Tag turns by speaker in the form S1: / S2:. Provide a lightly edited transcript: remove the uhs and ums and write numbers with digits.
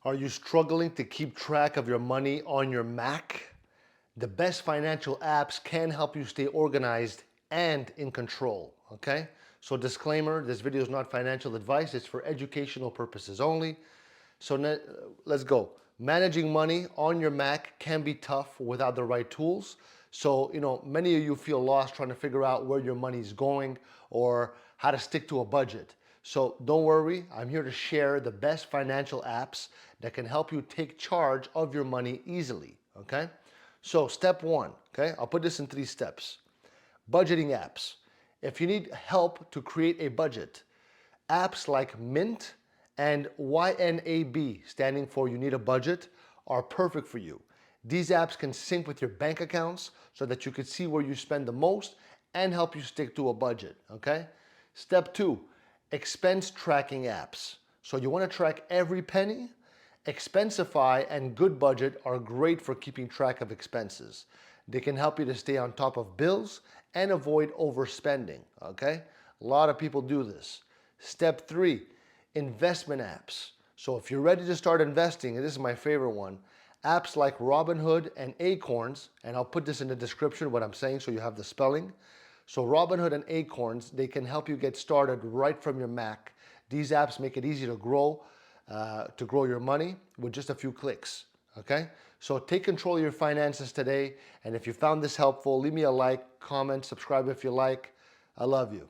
S1: Are you struggling to keep track of your money on your Mac? The best financial apps can help you stay organized and in control, okay? So disclaimer, this video is not financial advice, it's for educational purposes only. So let's go. Managing money on your Mac can be tough without the right tools. So, many of you feel lost trying to figure out where your money is going or how to stick to a budget. So don't worry, I'm here to share the best financial apps that can help you take charge of your money easily, okay? So step one, okay? I'll put this in 3 steps. Budgeting apps. If you need help to create a budget, apps like Mint and YNAB, standing for You Need a Budget, are perfect for you. These apps can sync with your bank accounts so that you can see where you spend the most and help you stick to a budget, okay? Step 2, expense tracking apps. So you want to track every penny? Expensify and GoodBudget are great for keeping track of expenses. They can help you to stay on top of bills and avoid overspending, okay? A lot of people do this. Step 3, investment apps. So if you're ready to start investing, and this is my favorite one, apps like Robinhood and Acorns, and I'll put this in the description what I'm saying so you have the spelling. So Robinhood and Acorns, they can help you get started right from your Mac. These apps make it easy to grow your money with just a few clicks, okay? So take control of your finances today, and if you found this helpful, leave me a like, comment, subscribe if you like. I love you.